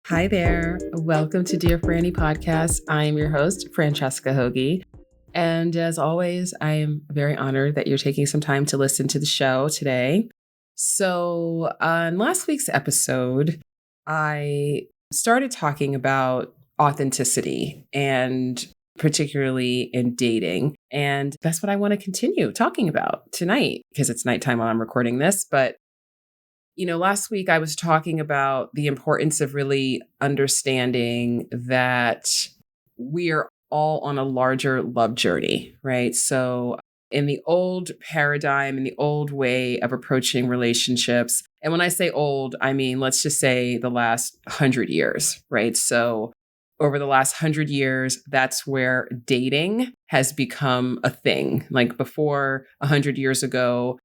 Hi there. Welcome to Dear Franny podcast. I am your host, Francesca Hoagie. And as always, I am very honored that you're taking some time to listen to the show today. So, on last week's episode, I started talking about authenticity and particularly in dating. And that's what I want to continue talking about tonight because it's nighttime while I'm recording this. But last week I was talking about the importance of really understanding that we are all on a larger love journey, right? So, in the old paradigm, in the old way of approaching relationships, and when I say old, I mean, let's just say the last 100 years, right? So, over the last 100 years, that's where dating has become a thing. Like before 100 years ago,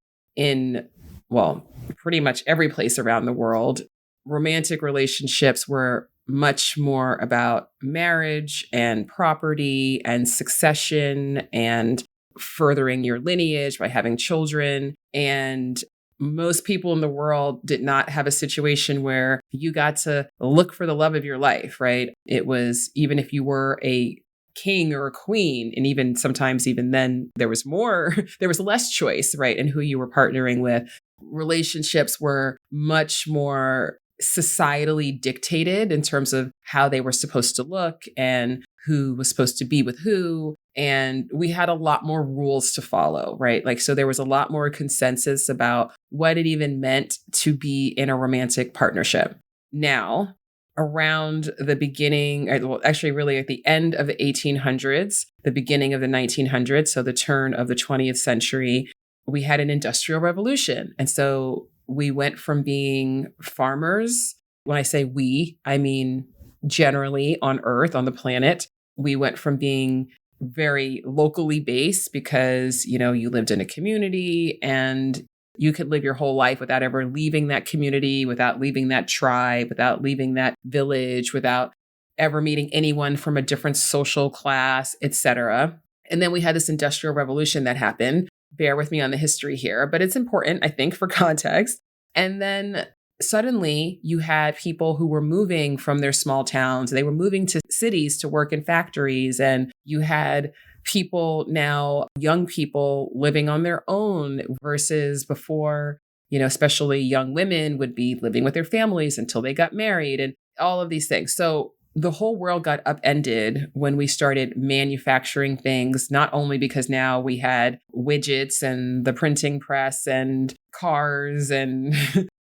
well, pretty much every place around the world, romantic relationships were much more about marriage and property and succession and furthering your lineage by having children. And most people in the world did not have a situation where you got to look for the love of your life, right? It was, even if you were a king or a queen, and even sometimes even then there was less choice, right, in who you were partnering with. Relationships were much more societally dictated in terms of how they were supposed to look and who was supposed to be with who. And we had a lot more rules to follow, right? Like, so there was a lot more consensus about what it even meant to be in a romantic partnership. Now, around the beginning, well, actually really at the end of the 1800s, the beginning of the 1900s, so the turn of the 20th century, we had an industrial revolution. And so we went from being farmers. When I say we, I mean generally on Earth, on the planet. We went from being very locally based because, you lived in a community and you could live your whole life without ever leaving that community, without leaving that tribe, without leaving that village, without ever meeting anyone from a different social class, etc. And then we had this industrial revolution that happened. Bear with me on the history here, but it's important, I think, for context. And then suddenly you had people who were moving from their small towns. They were moving to cities to work in factories. And you had people now, young people living on their own versus before, especially young women would be living with their families until they got married and all of these things. So the whole world got upended when we started manufacturing things, not only because now we had widgets and the printing press and cars and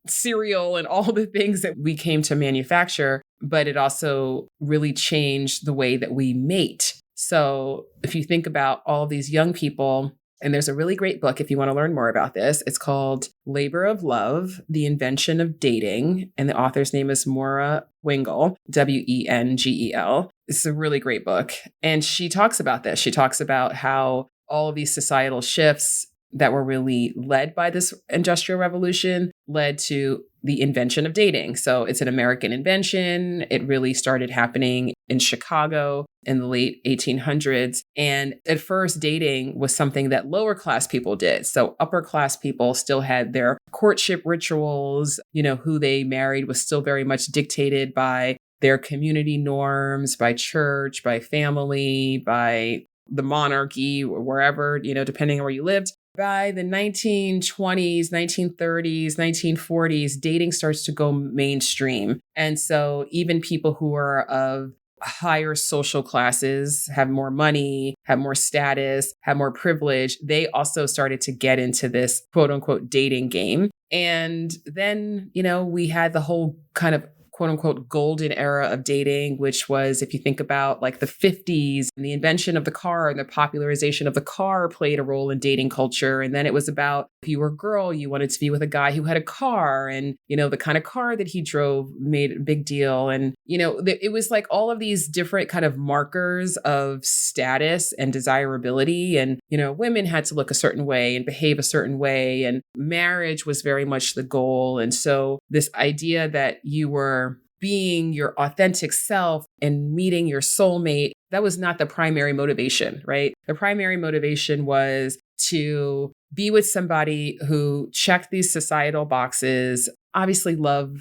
cereal and all the things that we came to manufacture, but it also really changed the way that we mate. So if you think about all these young people, and there's a really great book if you want to learn more about this. It's called Labor of Love, The Invention of Dating. And the author's name is Maura Wengel, Wengel. It's a really great book. And she talks about this. She talks about how all of these societal shifts that were really led by this industrial revolution led to the invention of dating. So it's an American invention. It really started happening in Chicago in the late 1800s. And at first, dating was something that lower class people did. So upper class people still had their courtship rituals. Who they married was still very much dictated by their community norms, by church, by family, by the monarchy, or wherever, depending on where you lived. By the 1920s, 1930s, 1940s, dating starts to go mainstream. And so even people who are of higher social classes, have more money, have more status, have more privilege, they also started to get into this quote unquote dating game. And then, we had the whole kind of quote unquote golden era of dating, which was, if you think about like the 50s, and the invention of the car and the popularization of the car played a role in dating culture. And then it was about, if you were a girl, you wanted to be with a guy who had a car, and, the kind of car that he drove made a big deal. And, it was like all of these different kind of markers of status and desirability. And, women had to look a certain way and behave a certain way. And marriage was very much the goal. And so this idea that you were being your authentic self and meeting your soulmate, that was not the primary motivation, right? The primary motivation was to be with somebody who checked these societal boxes. Obviously, love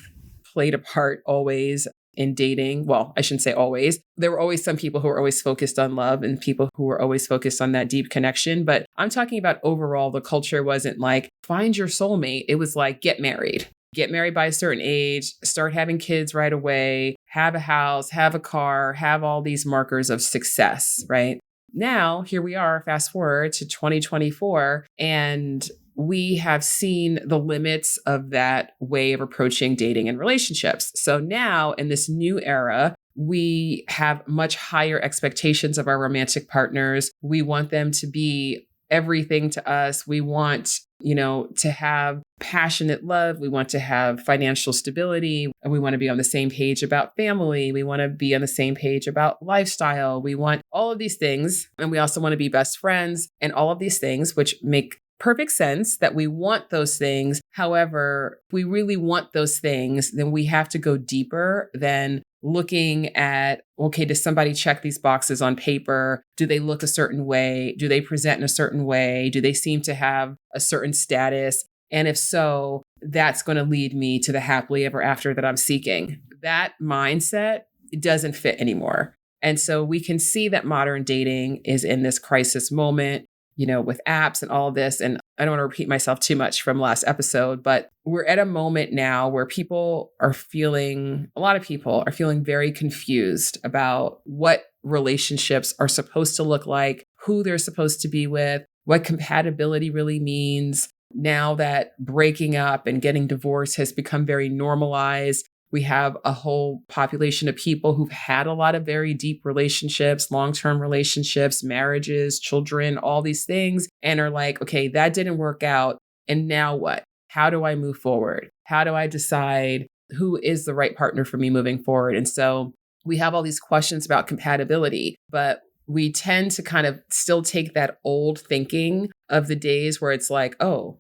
played a part always. in dating. Well, I shouldn't say always. There were always some people who were always focused on love and people who were always focused on that deep connection. But I'm talking about overall, the culture wasn't like, find your soulmate. It was like, get married. Get married by a certain age, start having kids right away, have a house, have a car, have all these markers of success, right? Now, here we are, fast forward to 2024, and we have seen the limits of that way of approaching dating and relationships. So now in this new era, we have much higher expectations of our romantic partners. We want them to be everything to us. We want, to have passionate love. We want to have financial stability. And we want to be on the same page about family. We want to be on the same page about lifestyle. We want all of these things. And we also want to be best friends and all of these things, which make perfect sense that we want those things. However, if we really want those things, then we have to go deeper than looking at, okay, does somebody check these boxes on paper? Do they look a certain way? Do they present in a certain way? Do they seem to have a certain status? And if so, that's going to lead me to the happily ever after that I'm seeking. That mindset doesn't fit anymore. And so we can see that modern dating is in this crisis moment, with apps and all of this. And I don't want to repeat myself too much from last episode, but we're at a moment now where a lot of people are feeling very confused about what relationships are supposed to look like, who they're supposed to be with, what compatibility really means. Now that breaking up and getting divorced has become very normalized, we have a whole population of people who've had a lot of very deep relationships, long-term relationships, marriages, children, all these things, and are like, okay, that didn't work out. And now what? How do I move forward? How do I decide who is the right partner for me moving forward? And so we have all these questions about compatibility, but we tend to kind of still take that old thinking of the days where it's like, oh,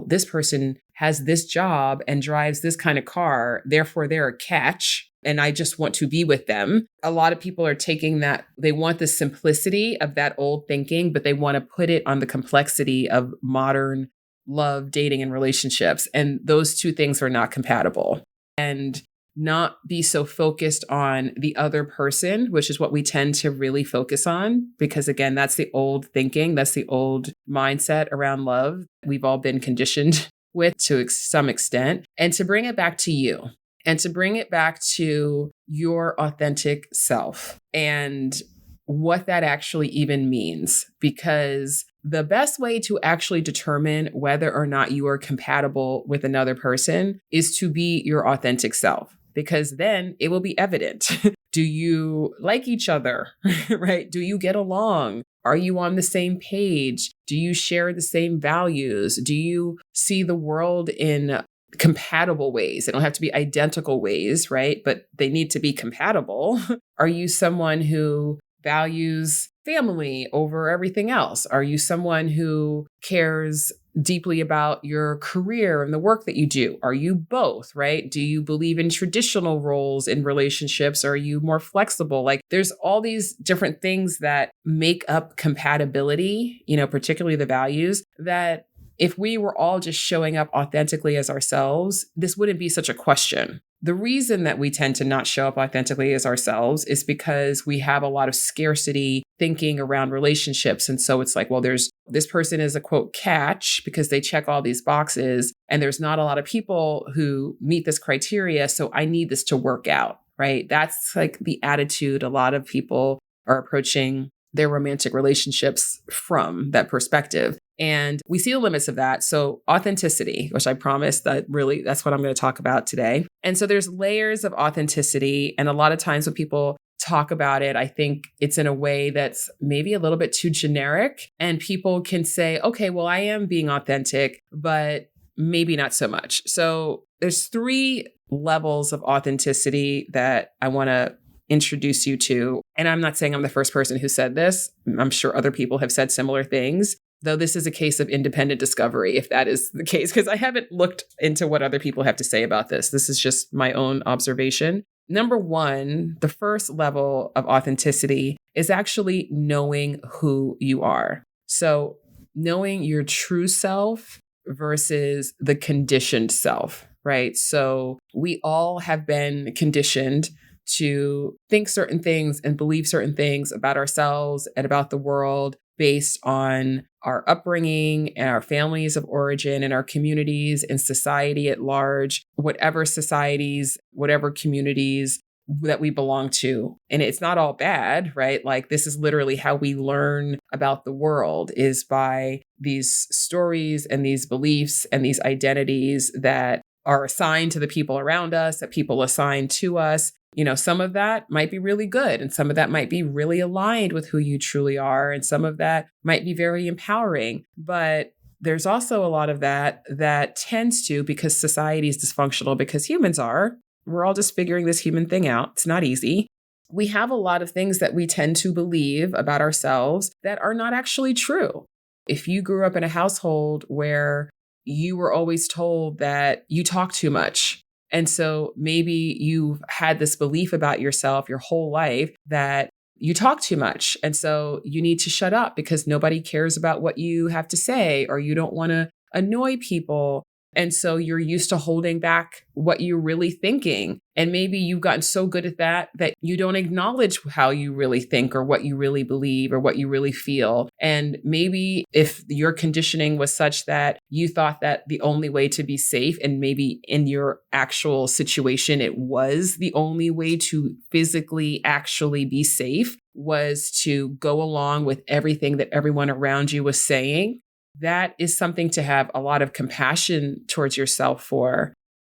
this person has this job and drives this kind of car, therefore they're a catch, and I just want to be with them. A lot of people are taking that, they want the simplicity of that old thinking, but they want to put it on the complexity of modern love, dating, and relationships. And those two things are not compatible. And not be so focused on the other person, which is what we tend to really focus on. Because again, that's the old thinking. That's the old mindset around love. We've all been conditioned with to some extent. And to bring it back to you and to bring it back to your authentic self and what that actually even means. Because the best way to actually determine whether or not you are compatible with another person is to be your authentic self. Because then it will be evident. Do you like each other, right? Do you get along? Are you on the same page? Do you share the same values? Do you see the world in compatible ways? They don't have to be identical ways, right? But they need to be compatible. Are you someone who values family over everything else? Are you someone who cares deeply about your career and the work that you do? Are you both, right? Do you believe in traditional roles in relationships? Or are you more flexible? Like there's all these different things that make up compatibility, particularly the values that if we were all just showing up authentically as ourselves, this wouldn't be such a question. The reason that we tend to not show up authentically as ourselves is because we have a lot of scarcity thinking around relationships. And so it's like, well, this person is a quote catch because they check all these boxes and there's not a lot of people who meet this criteria. So I need this to work out, right? That's like the attitude a lot of people are approaching their romantic relationships from, that perspective. And we see the limits of that. So authenticity, which I promised that really, that's what I'm going to talk about today. And so there's layers of authenticity. And a lot of times when people talk about it, I think it's in a way that's maybe a little bit too generic. And people can say, okay, well, I am being authentic, but maybe not so much. So there's 3 levels of authenticity that I want to introduce you to. And I'm not saying I'm the first person who said this. I'm sure other people have said similar things, though this is a case of independent discovery, if that is the case, because I haven't looked into what other people have to say about this. This is just my own observation. Number 1, the first level of authenticity is actually knowing who you are. So knowing your true self versus the conditioned self, right? So we all have been conditioned to think certain things and believe certain things about ourselves and about the world based on our upbringing and our families of origin and our communities and society at large, whatever societies, whatever communities that we belong to. And it's not all bad, right? Like this is literally how we learn about the world, is by these stories and these beliefs and these identities that are assigned to the people around us, that people assign to us. Some of that might be really good, and some of that might be really aligned with who you truly are, and some of that might be very empowering. But there's also a lot of that tends to, because society is dysfunctional, because humans are, we're all just figuring this human thing out. It's not easy. We have a lot of things that we tend to believe about ourselves that are not actually true. If you grew up in a household where you were always told that you talk too much, and so maybe you've had this belief about yourself your whole life that you talk too much, and so you need to shut up because nobody cares about what you have to say, or you don't want to annoy people. And so you're used to holding back what you're really thinking. And maybe you've gotten so good at that you don't acknowledge how you really think or what you really believe or what you really feel. And maybe if your conditioning was such that you thought that the only way to be safe, and maybe in your actual situation, it was the only way to physically actually be safe, was to go along with everything that everyone around you was saying. That is something to have a lot of compassion towards yourself for,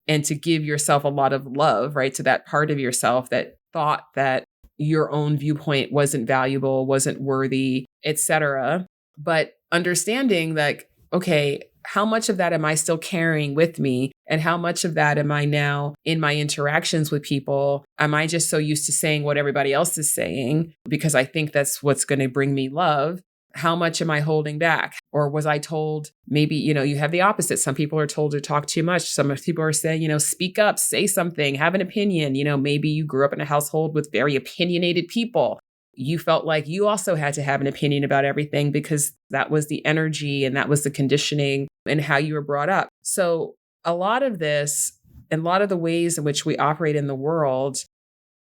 and to give yourself a lot of love, right? To that part of yourself that thought that your own viewpoint wasn't valuable, wasn't worthy, etc. But understanding like, okay, how much of that am I still carrying with me? And how much of that am I now in my interactions with people? Am I just so used to saying what everybody else is saying because I think that's what's going to bring me love? How much am I holding back? Or was I told, maybe, you have the opposite. Some people are told to talk too much. Some people are saying, speak up, say something, have an opinion. Maybe you grew up in a household with very opinionated people. You felt like you also had to have an opinion about everything because that was the energy and that was the conditioning and how you were brought up. So a lot of this and a lot of the ways in which we operate in the world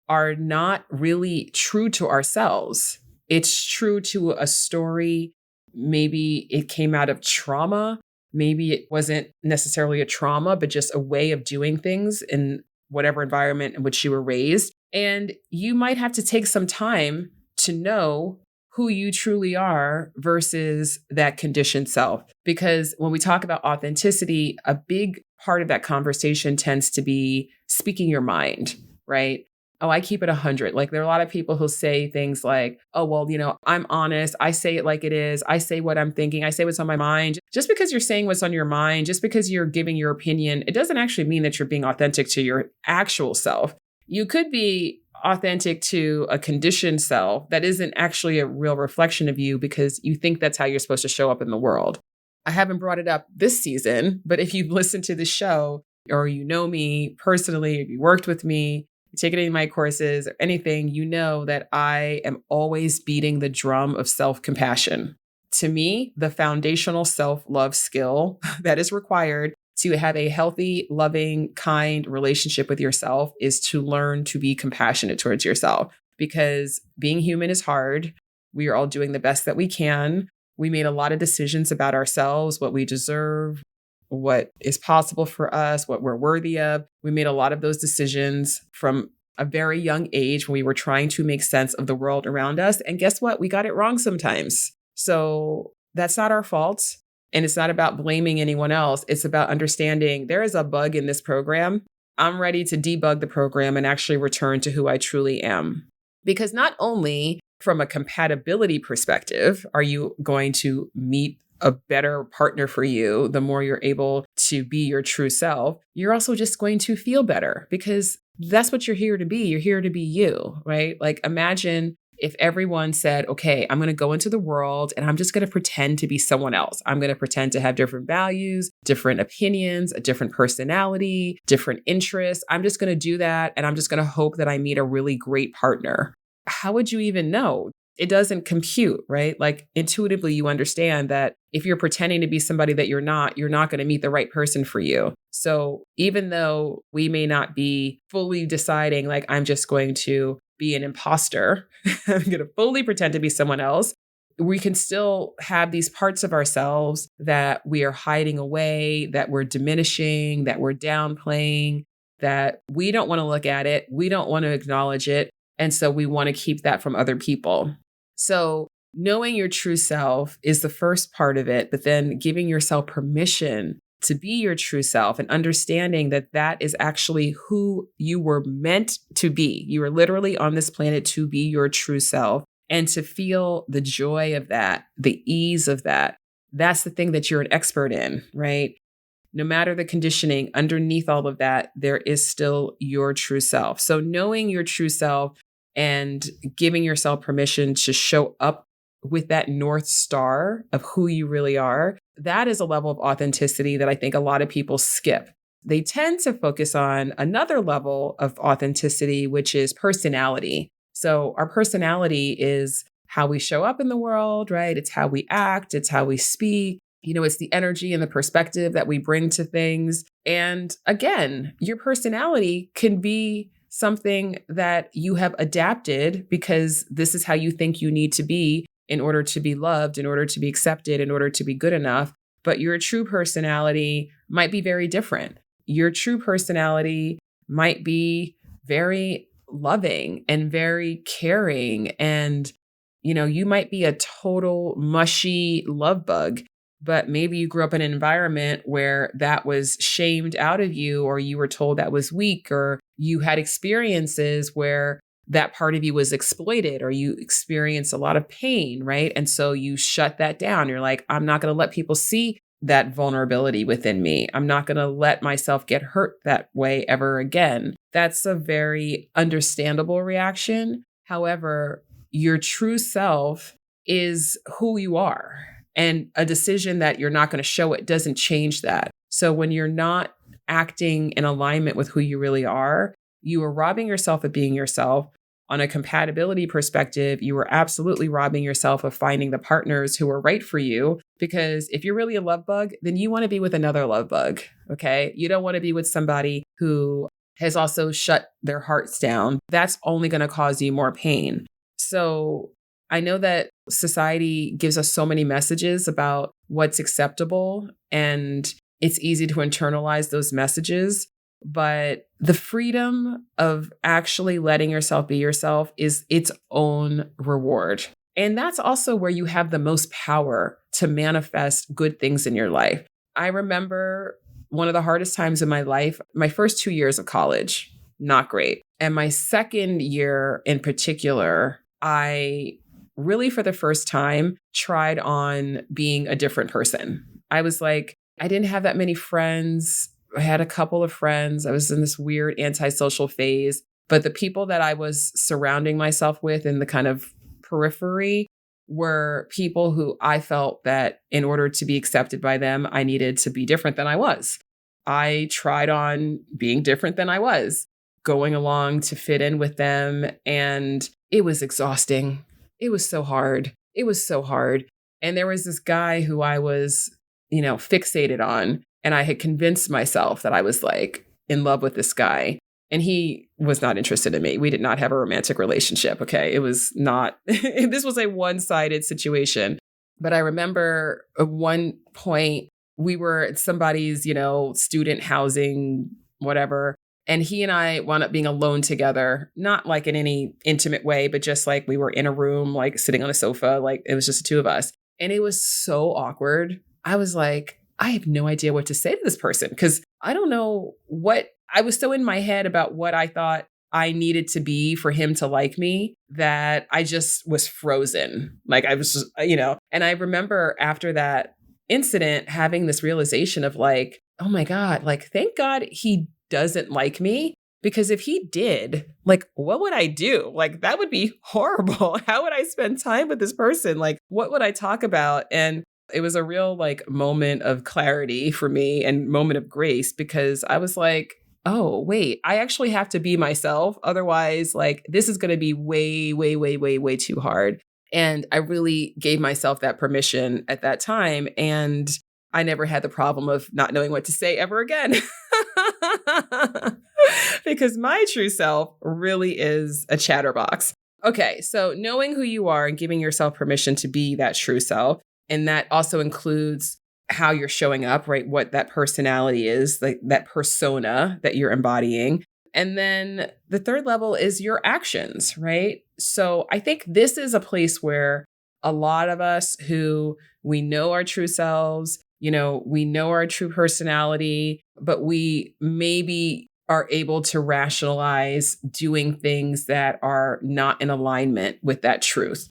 are not really true to ourselves. It's true to a story. Maybe it came out of trauma. Maybe it wasn't necessarily a trauma, but just a way of doing things in whatever environment in which you were raised. And you might have to take some time to know who you truly are versus that conditioned self. Because when we talk about authenticity, a big part of that conversation tends to be speaking your mind, right? Oh, I keep it 100. Like there are a lot of people who say things like, oh, well, I'm honest. I say it like it is. I say what I'm thinking. I say what's on my mind. Just because you're saying what's on your mind, just because you're giving your opinion, it doesn't actually mean that you're being authentic to your actual self. You could be authentic to a conditioned self that isn't actually a real reflection of you because you think that's how you're supposed to show up in the world. I haven't brought it up this season, but if you've listened to the show or you know me personally, if you worked with me, taken any of my courses or anything, you know that I am always beating the drum of self-compassion. To me, the foundational self-love skill that is required to have a healthy, loving, kind relationship with yourself is to learn to be compassionate towards yourself. Because being human is hard. We are all doing the best that we can. We made a lot of decisions about ourselves, what we deserve, what is possible for us, what we're worthy of. We made a lot of those decisions from a very young age when we were trying to make sense of the world around us. And guess what? We got it wrong sometimes. So that's not our fault. And it's not about blaming anyone else. It's about understanding there is a bug in this program. I'm ready to debug the program and actually return to who I truly am. Because not only from a compatibility perspective, are you going to meet a better partner for you, the more you're able to be your true self, you're also just going to feel better because that's what you're here to be. You're here to be you, right? Like imagine if everyone said, okay, I'm going to go into the world and I'm just going to pretend to be someone else. I'm going to pretend to have different values, different opinions, a different personality, different interests. I'm just going to do that. And I'm just going to hope that I meet a really great partner. How would you even know? it doesn't compute, right? Like intuitively, you understand that if you're pretending to be somebody that you're not going to meet the right person for you. So even though we may not be fully deciding, like, I'm just going to be an imposter, I'm going to fully pretend to be someone else, we can still have these parts of ourselves that we are hiding away, that we're diminishing, that we're downplaying, that we don't want to look at it. We don't want to acknowledge it. And so we want to keep that from other people. So knowing your true self is the first part of it, but then giving yourself permission to be your true self and understanding that that is actually who you were meant to be. You were literally on this planet to be your true self. And to feel the joy of that, the ease of that, that's the thing that you're an expert in, right? No matter the conditioning, underneath all of that, there is still your true self. So knowing your true self and giving yourself permission to show up with that North Star of who you really are, that is a level of authenticity that I think a lot of people skip. They tend to focus on another level of authenticity, which is personality. So our personality is how we show up in the world, right? It's how we act. It's how we speak. It's the energy and the perspective that we bring to things. And again, your personality can be something that you have adapted because this is how you think you need to be in order to be loved, in order to be accepted, in order to be good enough. But your true personality might be very different. Your true personality might be very loving and very caring. And, you might be a total mushy love bug, but maybe you grew up in an environment where that was shamed out of you, or you were told that was weak, or you had experiences where that part of you was exploited, or you experienced a lot of pain, right? And so you shut that down. You're like, I'm not going to let people see that vulnerability within me. I'm not going to let myself get hurt that way ever again. That's a very understandable reaction. However, your true self is who you are. And a decision that you're not going to show it doesn't change that. So when you're not acting in alignment with who you really are, you are robbing yourself of being yourself. On a compatibility perspective, you are absolutely robbing yourself of finding the partners who are right for you. Because if you're really a love bug, then you want to be with another love bug. Okay. You don't want to be with somebody who has also shut their hearts down. That's only going to cause you more pain. So I know that society gives us so many messages about what's acceptable, and it's easy to internalize those messages. But the freedom of actually letting yourself be yourself is its own reward. And that's also where you have the most power to manifest good things in your life. I remember one of the hardest times in my life, my first 2 years of college, not great. And my second year in particular, I really for the first time tried on being a different person. I was like, I didn't have that many friends. I had a couple of friends. I was in this weird antisocial phase, but the people that I was surrounding myself with in the kind of periphery were people who I felt that in order to be accepted by them, I needed to be different than I was. I tried on being different than I was, going along to fit in with them. And it was exhausting. It was so hard. It was so hard. And there was this guy who I was, fixated on. And I had convinced myself that I was like in love with this guy. And he was not interested in me. We did not have a romantic relationship. Okay. It was not, this was a one-sided situation. But I remember at one point we were at somebody's, student housing, whatever. And he and I wound up being alone together, not like in any intimate way, but just like we were in a room, like sitting on a sofa, like it was just the two of us. And it was so awkward. I was like, I have no idea what to say to this person because I don't know what I was so in my head about what I thought I needed to be for him to like me that I just was frozen. Like I was just, and I remember after that incident having this realization of like, oh my God, like, thank God he doesn't like me. Because if he did, like, what would I do? Like, that would be horrible. How would I spend time with this person? Like, what would I talk about? And it was a real like moment of clarity for me and moment of grace because I was like, oh, wait, I actually have to be myself. Otherwise, like this is going to be way, way, way, way, way too hard. And I really gave myself that permission at that time. And I never had the problem of not knowing what to say ever again. Because my true self really is a chatterbox. Okay, so knowing who you are and giving yourself permission to be that true self. And that also includes how you're showing up, right? What that personality is, like that persona that you're embodying. And then the third level is your actions, right? So I think this is a place where a lot of us who we know our true selves, we know our true personality, but we maybe are able to rationalize doing things that are not in alignment with that truth,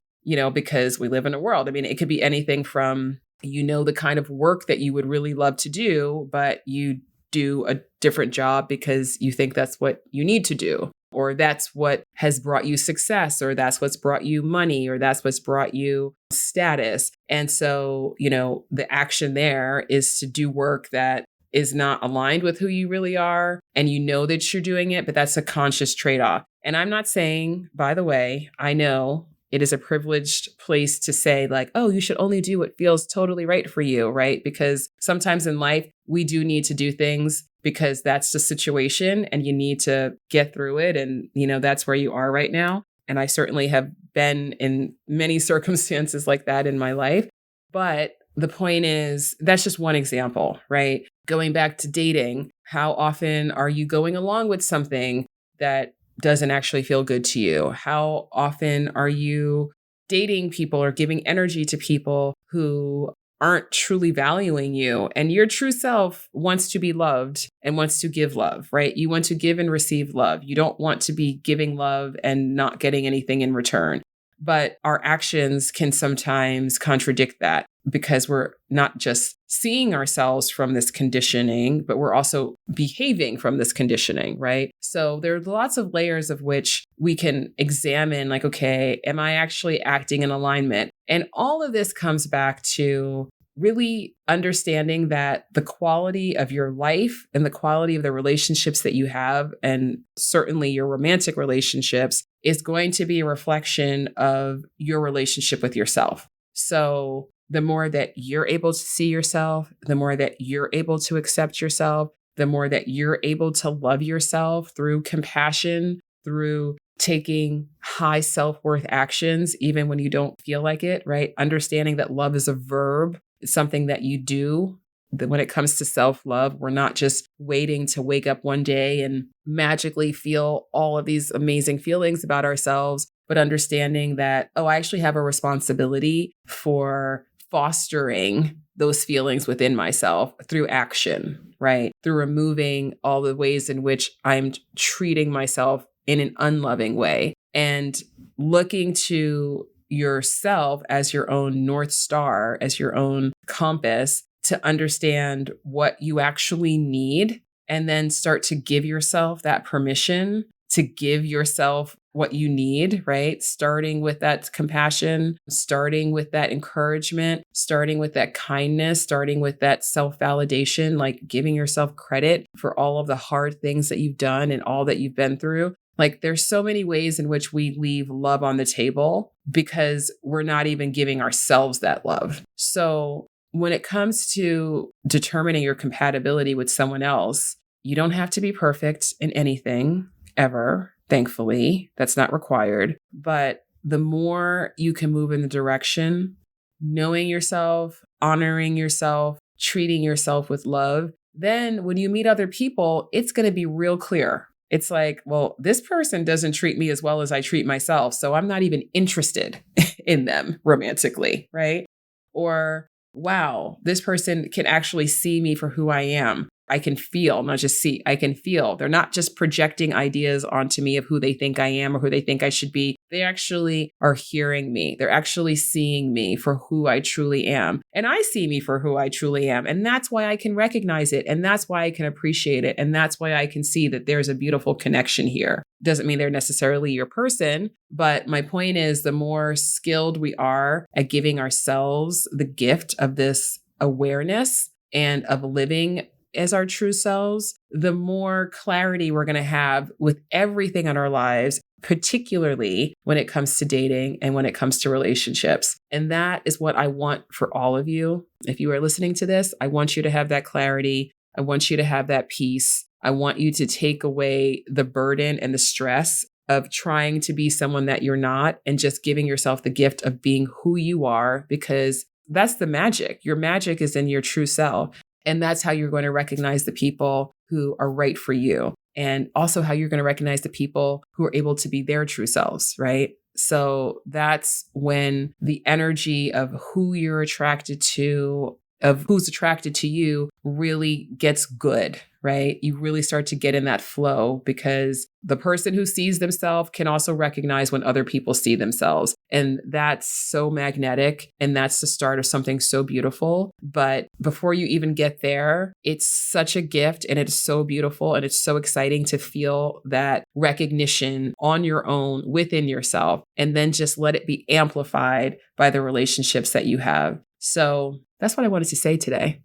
because we live in a world. I mean, it could be anything from, the kind of work that you would really love to do, but you do a different job because you think that's what you need to do, or that's what has brought you success, or that's what's brought you money, or that's what's brought you status. And so, the action there is to do work that is not aligned with who you really are. And you know that you're doing it, but that's a conscious trade-off. And I'm not saying, by the way, I know it is a privileged place to say like, oh, you should only do what feels totally right for you, right? Because sometimes in life, we do need to do things because that's the situation and you need to get through it. And, that's where you are right now. And I certainly have been in many circumstances like that in my life. But the point is, that's just one example, right? Going back to dating, how often are you going along with something that doesn't actually feel good to you? How often are you dating people or giving energy to people who aren't truly valuing you? And your true self wants to be loved and wants to give love, right? You want to give and receive love. You don't want to be giving love and not getting anything in return. But our actions can sometimes contradict that because we're not just seeing ourselves from this conditioning, but we're also behaving from this conditioning, right? So there's lots of layers of which we can examine, like, okay, am I actually acting in alignment? And all of this comes back to really understanding that the quality of your life and the quality of the relationships that you have, and certainly your romantic relationships, is going to be a reflection of your relationship with yourself. So the more that you're able to see yourself, the more that you're able to accept yourself, the more that you're able to love yourself through compassion, through taking high self-worth actions, even when you don't feel like it, right? Understanding that love is a verb. It's something that you do. That when it comes to self-love, we're not just waiting to wake up one day and magically feel all of these amazing feelings about ourselves, but understanding that, oh, I actually have a responsibility for fostering those feelings within myself through action, right? Through removing all the ways in which I'm treating myself in an unloving way and looking to yourself as your own North Star, as your own compass to understand what you actually need, and then start to give yourself that permission to give yourself what you need, right? Starting with that compassion, starting with that encouragement, starting with that kindness, starting with that self-validation, like giving yourself credit for all of the hard things that you've done and all that you've been through. Like there's so many ways in which we leave love on the table because we're not even giving ourselves that love. So when it comes to determining your compatibility with someone else, you don't have to be perfect in anything ever. Thankfully, that's not required. But the more you can move in the direction, knowing yourself, honoring yourself, treating yourself with love, then when you meet other people, it's going to be real clear. It's like, well, this person doesn't treat me as well as I treat myself, so I'm not even interested in them romantically, right? Or, wow, this person can actually see me for who I am. I can feel, not just see, I can feel. They're not just projecting ideas onto me of who they think I am or who they think I should be. They actually are hearing me. They're actually seeing me for who I truly am. And I see me for who I truly am. And that's why I can recognize it. And that's why I can appreciate it. And that's why I can see that there's a beautiful connection here. Doesn't mean they're necessarily your person. But my point is, the more skilled we are at giving ourselves the gift of this awareness and of living as our true selves, the more clarity we're going to have with everything in our lives particularly when it comes to dating and when it comes to relationships. And that is what I want for all of you. If you are listening to this, I want you to have that clarity. I want you to have that peace. I want you to take away the burden and the stress of trying to be someone that you're not and just giving yourself the gift of being who you are, because that's the magic. Your magic is in your true self. And that's how you're going to recognize the people who are right for you. And also how you're going to recognize the people who are able to be their true selves, right? So that's when the energy of who you're attracted to, of who's attracted to you, really gets good, right? You really start to get in that flow, because the person who sees themselves can also recognize when other people see themselves. And that's so magnetic. And that's the start of something so beautiful. But before you even get there, it's such a gift, and it's so beautiful. And it's so exciting to feel that recognition on your own within yourself, and then just let it be amplified by the relationships that you have. So that's what I wanted to say today.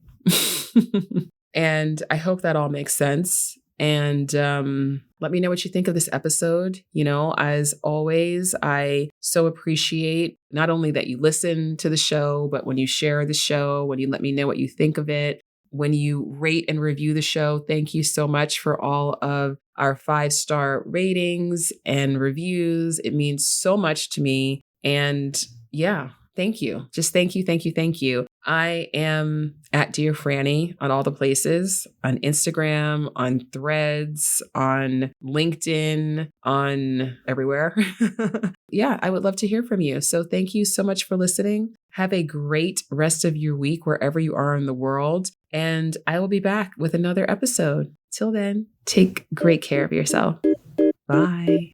And I hope that all makes sense. And let me know what you think of this episode. You know, as always, I so appreciate not only that you listen to the show, but when you share the show, when you let me know what you think of it, when you rate and review the show. Thank you so much for all of our 5-star ratings and reviews. It means so much to me. And yeah, thank you. Just thank you, thank you, thank you. I am at Dear Franny on all the places, on Instagram, on Threads, on LinkedIn, on everywhere. Yeah, I would love to hear from you. So thank you so much for listening. Have a great rest of your week wherever you are in the world. And I will be back with another episode. Till then, take great care of yourself. Bye.